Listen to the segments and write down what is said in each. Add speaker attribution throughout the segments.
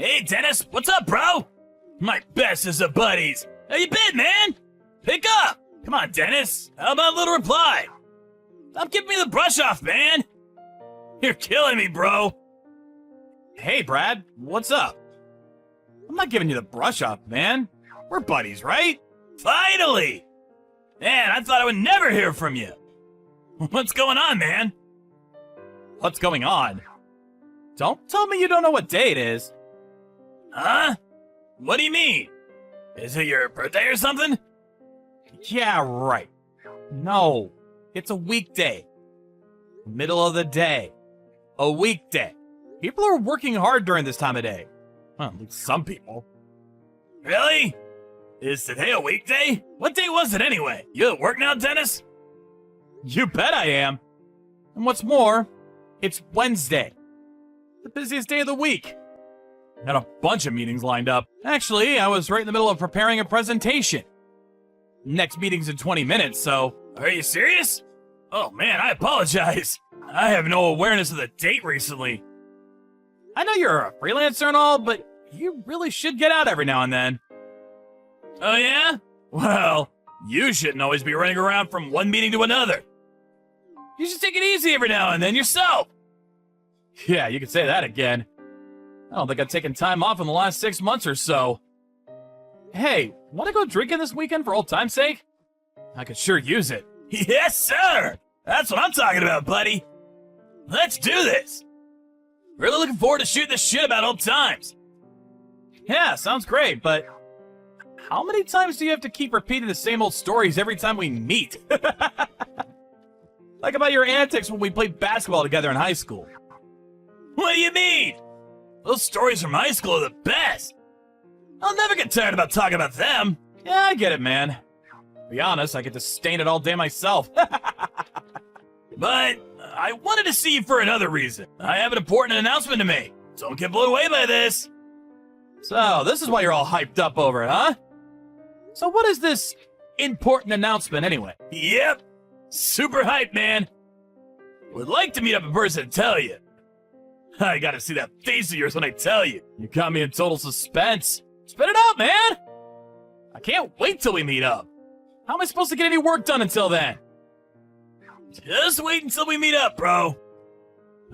Speaker 1: Hey, Dennis, what's up, bro? My bestest of buddies. How you been, man? Pick up. Come on, Dennis. How about a little reply? Stop giving me the brush off, man. You're killing me, bro.
Speaker 2: Hey, Brad, what's up? I'm not giving you the brush off, man. We're buddies, right?
Speaker 1: Finally! Man, I thought I would never hear from you. What's going on, man?
Speaker 2: What's going on? Don't tell me you don't know what day it is.
Speaker 1: Huh? What do you mean? Is it your birthday or something?
Speaker 2: Yeah, right. No, it's a weekday. Middle of the day. A weekday. People are working hard during this time of day. Well, at least some people.
Speaker 1: Really? Is today a weekday? What day was it anyway? You at work now, Dennis?
Speaker 2: You bet I am. And what's more, it's Wednesday. The busiest day of the week. Had a bunch of meetings lined up. Actually, I was right in the middle of preparing a presentation. Next meeting's in 20 minutes, so...
Speaker 1: Are you serious? Oh man, I apologize. I have no awareness of the date recently.
Speaker 2: I know you're a freelancer and all, but you really should get out every now and then.
Speaker 1: Oh yeah? Well, you shouldn't always be running around from one meeting to another. You should take it easy every now and then yourself.
Speaker 2: Yeah, you could say that again. I don't think I've taken time off in the last 6 months or so. Hey, want to go drinking this weekend for old time's sake? I could sure use it.
Speaker 1: Yes, sir! That's what I'm talking about, buddy. Let's do this. Really looking forward to shooting this shit about old times.
Speaker 2: Yeah, sounds great, but how many times do you have to keep repeating the same old stories every time we meet? Like about your antics when we played basketball together in high school.
Speaker 1: What do you mean? Those stories from high school are the best. I'll never get tired about talking about them.
Speaker 2: Yeah, I get it, man. To be honest, I get to stain it all day myself.
Speaker 1: But I wanted to see you for another reason. I have an important announcement to make. Don't get blown away by this.
Speaker 2: So, this is why you're all hyped up over it, huh? So what is this important announcement anyway?
Speaker 1: Yep. Super hype, man. Would like to meet up in person and tell you. I gotta see that face of yours when I tell you.
Speaker 2: You got me in total suspense. Spit it out, man! I can't wait till we meet up. How am I supposed to get any work done until then?
Speaker 1: Just wait until we meet up, bro.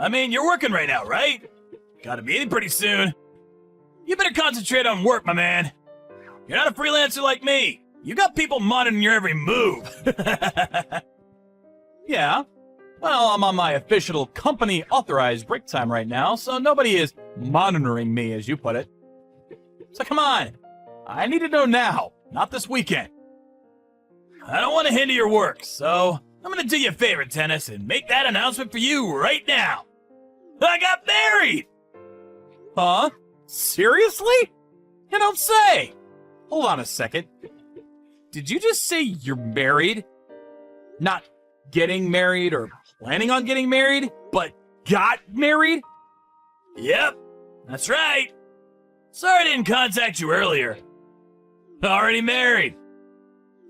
Speaker 1: I mean, you're working right now, right? Got a meeting pretty soon. You better concentrate on work, my man. You're not a freelancer like me. You got people monitoring your every move.
Speaker 2: Yeah. Well, I'm on my official company-authorized break time right now, so nobody is monitoring me, as you put it. So come on. I need to know now, not this weekend.
Speaker 1: I don't want to hinder your work, so I'm going to do you a favor, Dennis, and make that announcement for you right now. I got married!
Speaker 2: Huh? Seriously? You don't say. Hold on a second. Did you just say you're married? Not getting married or planning on getting married, but got married?
Speaker 1: Yep, that's right. Sorry I didn't contact you earlier. Already married.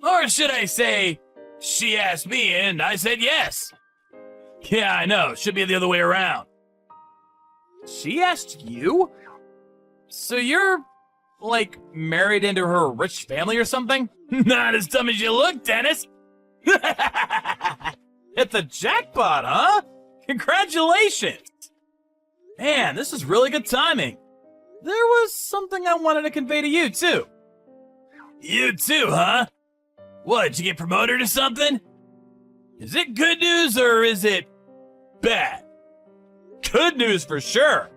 Speaker 1: Or should I say, she asked me and I said yes. Yeah, I know. Should be the other way around.
Speaker 2: She asked you? So you're, like, married into her rich family or something?
Speaker 1: Not as dumb as you look, Dennis.
Speaker 2: It's a jackpot, huh? Congratulations! Man, this is really good timing. There was something I wanted to convey to you, too.
Speaker 1: You too, huh? What, did you get promoted or something? Is it good news or is it bad?
Speaker 2: Good news for sure.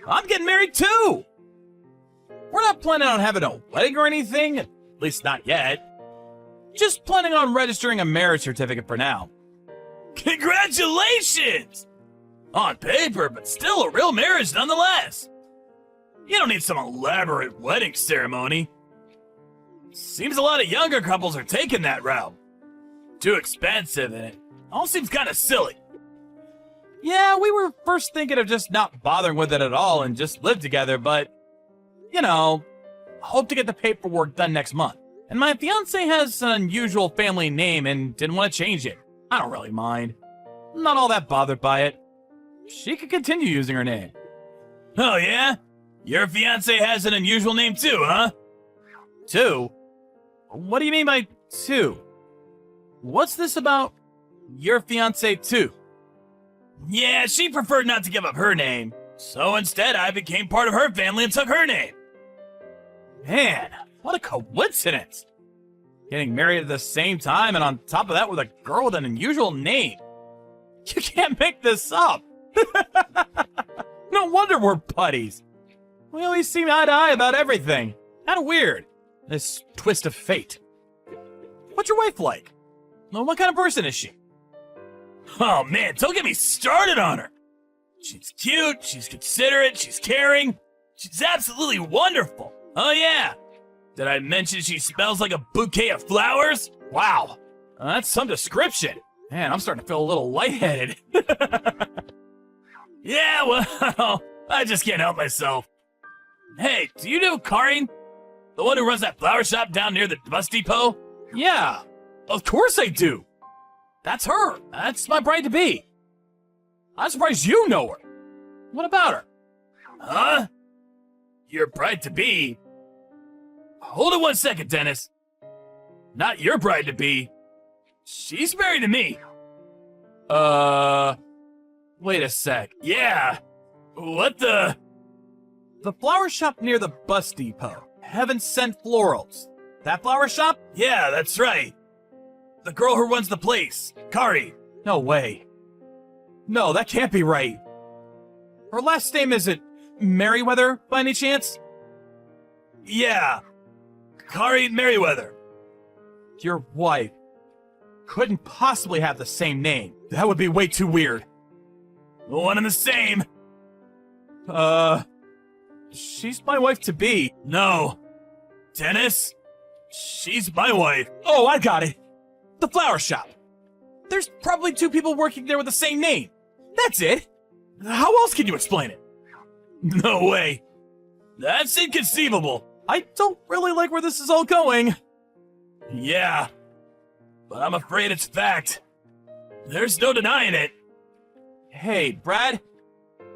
Speaker 2: I'm getting married too. We're not planning on having a wedding or anything, at least not yet. Just planning on registering a marriage certificate for now.
Speaker 1: Congratulations! On paper, but still a real marriage nonetheless. You don't need some elaborate wedding ceremony. Seems a lot of younger couples are taking that route. Too expensive and it all seems kind of silly.
Speaker 2: Yeah, we were first thinking of just not bothering with it at all and just live together, but, you know, hope to get the paperwork done next month. And my fiance has an unusual family name and didn't want to change it. I don't really mind. I'm not all that bothered by it. She could continue using her name.
Speaker 1: Oh yeah? Your fiance has an unusual name too, huh?
Speaker 2: 2? What do you mean by 2? What's this about your fiance too?
Speaker 1: Yeah, she preferred not to give up her name. So instead, I became part of her family and took her name.
Speaker 2: Man, what a coincidence. Getting married at the same time, and on top of that with a girl with an unusual name. You can't make this up. No wonder we're buddies. We always seem eye to eye about everything. Kinda weird. This twist of fate. What's your wife like? Well, what kind of person is she?
Speaker 1: Oh man, don't get me started on her. She's cute, she's considerate, she's caring. She's absolutely wonderful. Oh yeah. Did I mention she smells like a bouquet of flowers?
Speaker 2: Wow, that's some description. Man, I'm starting to feel a little lightheaded.
Speaker 1: Yeah, well, I just can't help myself. Hey, do you know Karin? The one who runs that flower shop down near the bus depot?
Speaker 2: Yeah, of course I do. That's her. That's my bride-to-be. I'm surprised you know her. What about her?
Speaker 1: Huh? Your bride-to-be? Hold it 1 second, Dennis. Not your bride-to-be. She's married to me.
Speaker 2: Wait a sec.
Speaker 1: Yeah. What the?
Speaker 2: The flower shop near the bus depot. Heaven Sent Florals. That flower shop?
Speaker 1: Yeah, that's right. The girl who runs the place, Kari.
Speaker 2: No way. No, that can't be right. Her last name isn't Merriweather, by any chance?
Speaker 1: Yeah. Kari Merriweather.
Speaker 2: Your wife couldn't possibly have the same name. That would be way too weird.
Speaker 1: One and the same.
Speaker 2: She's my wife-to-be.
Speaker 1: No. Dennis? She's my wife.
Speaker 2: Oh, I got it. The flower shop. There's probably 2 people working there with the same name. That's it. How else can you explain it?
Speaker 1: No way. That's inconceivable.
Speaker 2: I don't really like where this is all going.
Speaker 1: Yeah. But I'm afraid it's fact. There's no denying it.
Speaker 2: Hey, Brad.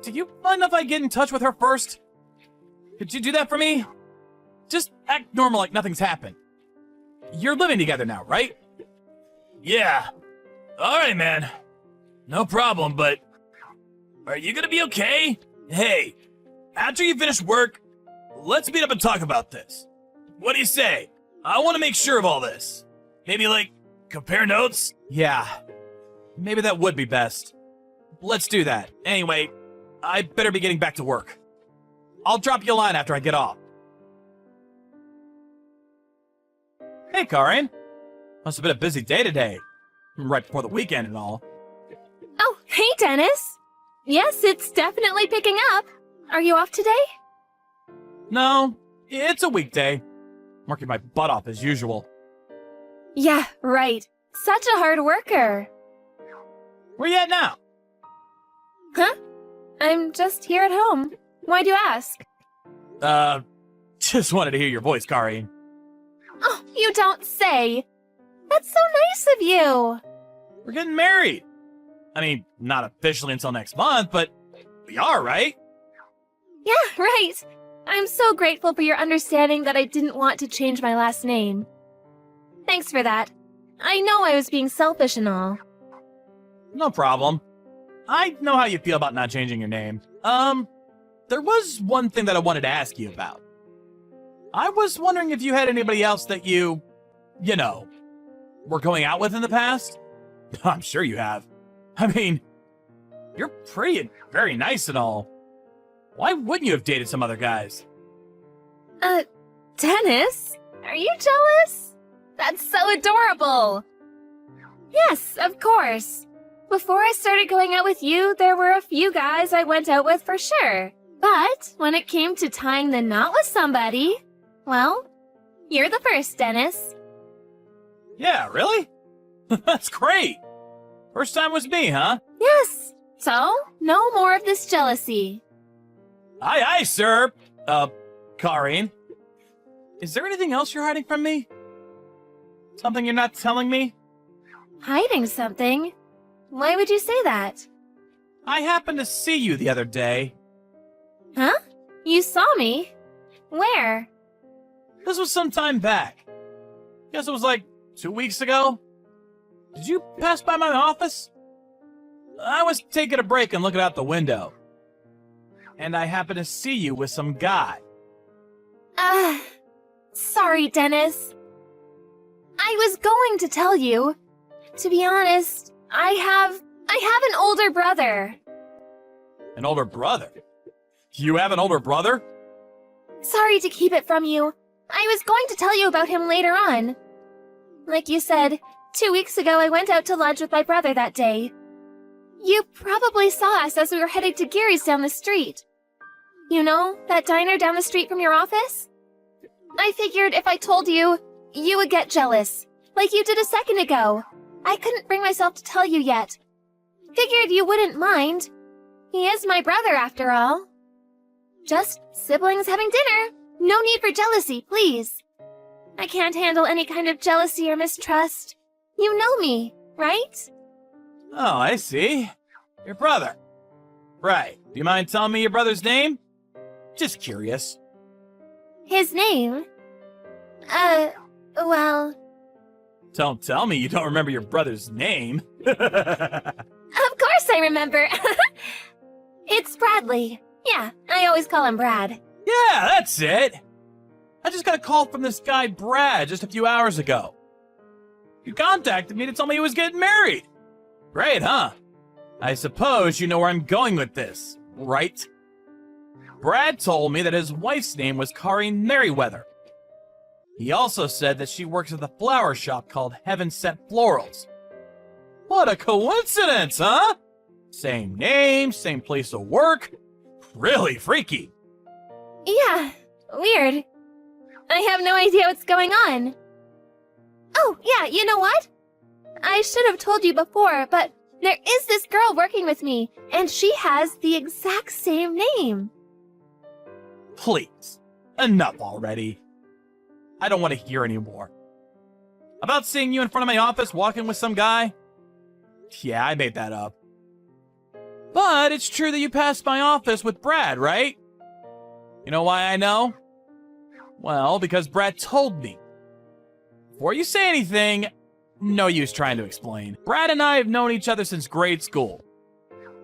Speaker 2: Do you mind if I get in touch with her first? Could you do that for me? Just act normal like nothing's happened. You're living together now, right?
Speaker 1: Yeah. Alright, man. No problem, but... Are you gonna be okay? Hey, after you finish work, let's meet up and talk about this. What do you say? I want to make sure of all this. Maybe, like, compare notes?
Speaker 2: Yeah. Maybe that would be best. Let's do that. Anyway, I better be getting back to work. I'll drop you a line after I get off. Hey, Karin. Must have been a busy day today. Right before the weekend and all.
Speaker 3: Oh, hey, Dennis. Yes, it's definitely picking up. Are you off today?
Speaker 2: No, it's a weekday. Working my butt off as usual.
Speaker 3: Yeah, right. Such a hard worker.
Speaker 2: Where you at now?
Speaker 3: Huh? I'm just here at home. Why'd you ask?
Speaker 2: Just wanted to hear your voice, Karin.
Speaker 3: Oh, you don't say. That's so nice of you.
Speaker 2: We're getting married. I mean, not officially until next month, but we are, right?
Speaker 3: Yeah, right. I'm so grateful for your understanding that I didn't want to change my last name. Thanks for that. I know I was being selfish and all.
Speaker 2: No problem. I know how you feel about not changing your name. There was one thing that I wanted to ask you about. I was wondering if you had anybody else that you know, were going out with in the past? I'm sure you have. I mean, you're pretty and very nice and all. Why wouldn't you have dated some other guys?
Speaker 3: Dennis? Are you jealous? That's so adorable. Yes, of course. Before I started going out with you, there were a few guys I went out with for sure. But when it came to tying the knot with somebody, well, you're the first, Dennis.
Speaker 2: Yeah, really? That's great. First time was me, huh?
Speaker 3: Yes. So, no more of this jealousy.
Speaker 2: Aye, aye, sir. Karin. Is there anything else you're hiding from me? Something you're not telling me?
Speaker 3: Hiding something? Why would you say that?
Speaker 2: I happened to see you the other day.
Speaker 3: Huh? You saw me? Where?
Speaker 2: This was some time back. Guess it was like 2 weeks ago. Did you pass by my office? I was taking a break and looking out the window. And I happened to see you with some guy.
Speaker 3: Sorry, Dennis. I was going to tell you. To be honest, I have an older brother.
Speaker 2: An older brother? You have an older brother?
Speaker 3: Sorry to keep it from you. I was going to tell you about him later on. Like you said, 2 weeks ago I went out to lunch with my brother that day. You probably saw us as we were heading to Gary's down the street. You know, that diner down the street from your office? I figured if I told you, you would get jealous, like you did a second ago. I couldn't bring myself to tell you yet. Figured you wouldn't mind. He is my brother, after all. Just siblings having dinner. No need for jealousy, please. I can't handle any kind of jealousy or mistrust. You know me, right?
Speaker 2: Oh, I see. Your brother. Right. Do you mind telling me your brother's name? Just curious.
Speaker 3: His name? Well...
Speaker 2: Don't tell me you don't remember your brother's name.
Speaker 3: Of course I remember. It's Bradley. Yeah, I always call him Brad.
Speaker 2: Yeah, that's it. I just got a call from this guy Brad just a few hours ago. He contacted me to tell me he was getting married. Great, huh? I suppose you know where I'm going with this, right? Brad told me that his wife's name was Kari Merriweather. He also said that she works at the flower shop called Heaven Sent Florals. What a coincidence, huh? Same name, same place of work. Really freaky.
Speaker 3: Yeah, weird. I have no idea what's going on. Oh, yeah, you know what? I should have told you before, but there is this girl working with me, and she has the exact same name.
Speaker 2: Please, enough already. I don't want to hear anymore. About seeing you in front of my office walking with some guy? Yeah, I made that up. But it's true that you passed my office with Brad, right? You know why I know? Well, because Brad told me. Before you say anything, no use trying to explain. Brad and I have known each other since grade school.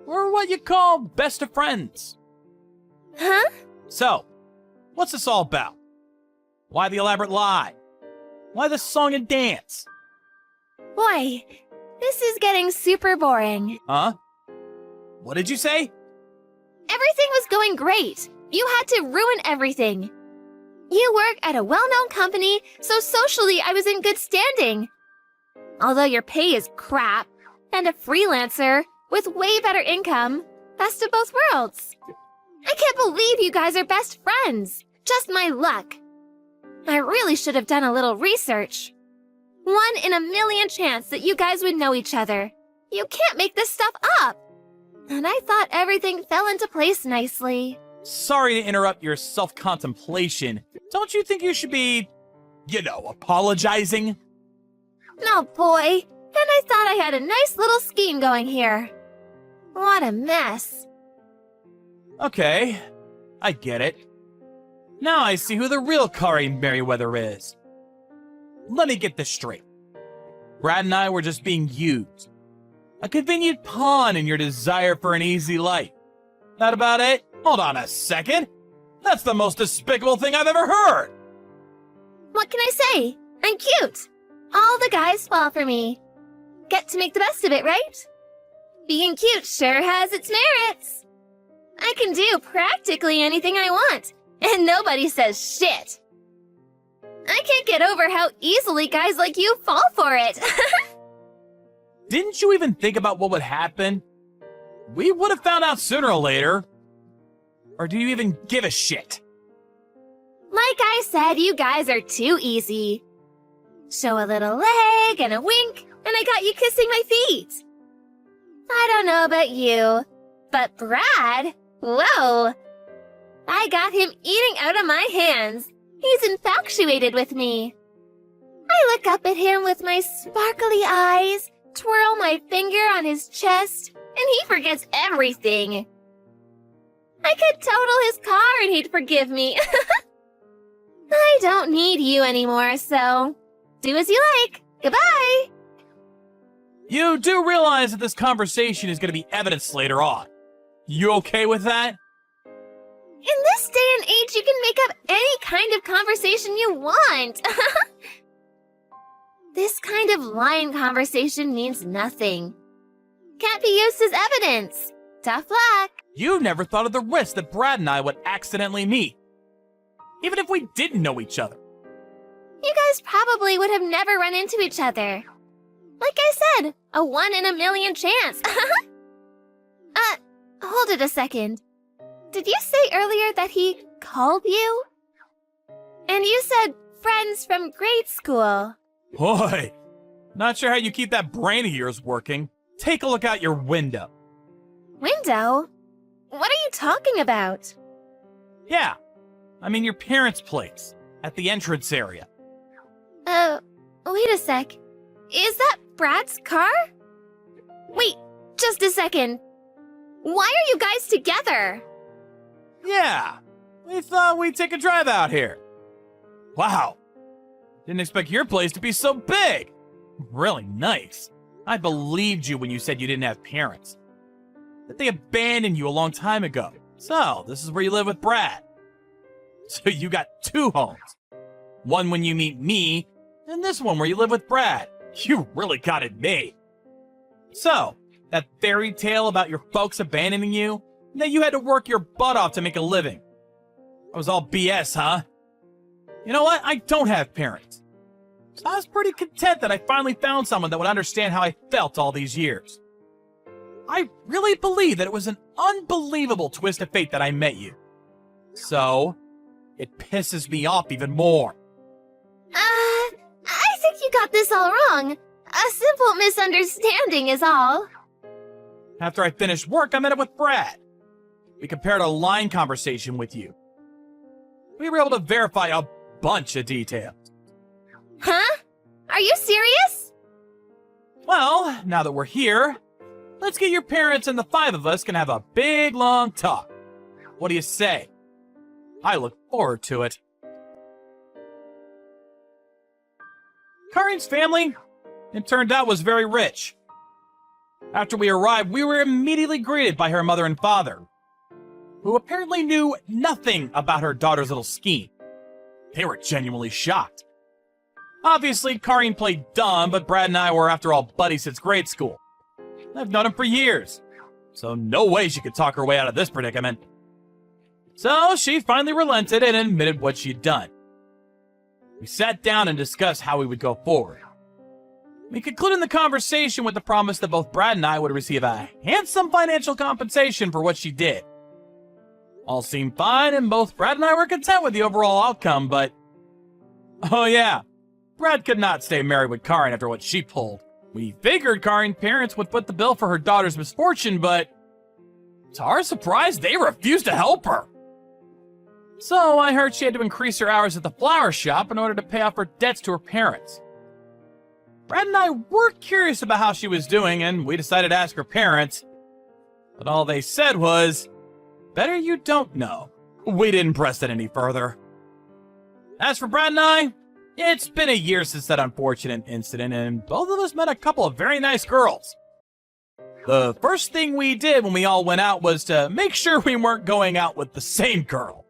Speaker 2: We're what you call best of friends.
Speaker 3: Huh?
Speaker 2: So, what's this all about? Why the elaborate lie? Why the song and dance?
Speaker 3: Boy, this is getting super boring.
Speaker 2: Huh? What did you say?
Speaker 3: Everything was going great. You had to ruin everything. You work at a well-known company, so socially I was in good standing. Although your pay is crap, and a freelancer with way better income, best of both worlds. I can't believe you guys are best friends. Just my luck. I really should have done a little research. 1 in a million chance that you guys would know each other. You can't make this stuff up. And I thought everything fell into place nicely.
Speaker 2: Sorry to interrupt your self-contemplation. Don't you think you should be, apologizing?
Speaker 3: Oh boy, and I thought I had a nice little scheme going here. What a mess.
Speaker 2: Okay, I get it. Now I see who the real Kari Merriweather is. Let me get this straight. Brad and I were just being used. A convenient pawn in your desire for an easy life. That about it? Hold on a second. That's the most despicable thing I've ever heard.
Speaker 3: What can I say? I'm cute. All the guys fall for me. Get to make the best of it, right? Being cute sure has its merits. I can do practically anything I want, and nobody says shit. I can't get over how easily guys like you fall for it.
Speaker 2: Didn't you even think about what would happen? We would have found out sooner or later. Or do you even give a shit?
Speaker 3: Like I said, you guys are too easy. Show a little leg and a wink, and I got you kissing my feet. I don't know about you, but Brad, whoa. I got him eating out of my hands. He's infatuated with me. I look up at him with my sparkly eyes, twirl my finger on his chest, and he forgets everything. I could total his car and he'd forgive me. I don't need you anymore, so do as you like. Goodbye!
Speaker 2: You do realize that this conversation is going to be evidenced later on. You okay with that?
Speaker 3: In this day and age, you can make up any kind of conversation you want. This kind of lying conversation means nothing. Can't be used as evidence. Tough luck.
Speaker 2: You never thought of the risk that Brad and I would accidentally meet. Even if we didn't know each other.
Speaker 3: You guys probably would have never run into each other. Like I said, a 1 in a million chance. Hold it a second. Did you say earlier that he called you? And you said friends from grade school.
Speaker 2: Boy, not sure how you keep that brain of yours working. Take a look out your window.
Speaker 3: Window? What are you talking about?
Speaker 2: Yeah, I mean your parents' place, at the entrance area.
Speaker 3: Wait a sec. Is that Brad's car? Wait, just a second. Why are you guys together?
Speaker 2: Yeah, we thought we'd take a drive out here. Wow, didn't expect your place to be so big. Really nice. I believed you when you said you didn't have parents. That they abandoned you a long time ago. So, this is where you live with Brad. So you got 2 homes. One when you meet me, and this one where you live with Brad. You really got it made. So, that fairy tale about your folks abandoning you, and that you had to work your butt off to make a living. That was all BS, huh? You know what? I don't have parents. So I was pretty content that I finally found someone that would understand how I felt all these years. I really believe that it was an unbelievable twist of fate that I met you. So, it pisses me off even more.
Speaker 3: I think you got this all wrong. A simple misunderstanding is all.
Speaker 2: After I finished work, I met up with Brad. We compared a line conversation with you. We were able to verify a bunch of details.
Speaker 3: Huh? Are you serious?
Speaker 2: Well, now that we're here, let's get your parents and the 5 of us can have a big, long talk. What do you say? I look forward to it. Karin's family, it turned out, was very rich. After we arrived, we were immediately greeted by her mother and father, who apparently knew nothing about her daughter's little scheme. They were genuinely shocked. Obviously, Karin played dumb, but Brad and I were, after all, buddies since grade school. I've known him for years, so no way she could talk her way out of this predicament. So she finally relented and admitted what she'd done. We sat down and discussed how we would go forward. We concluded the conversation with the promise that both Brad and I would receive a handsome financial compensation for what she did. All seemed fine, and both Brad and I were content with the overall outcome, but... oh yeah, Brad could not stay married with Karin after what she pulled. We figured Karin's parents would foot the bill for her daughter's misfortune, but... to our surprise, they refused to help her. So I heard she had to increase her hours at the flower shop in order to pay off her debts to her parents. Brad and I were curious about how she was doing, and we decided to ask her parents. But all they said was, better you don't know. We didn't press it any further. As for Brad and I, it's been a year since that unfortunate incident, and both of us met a couple of very nice girls. The first thing we did when we all went out was to make sure we weren't going out with the same girl.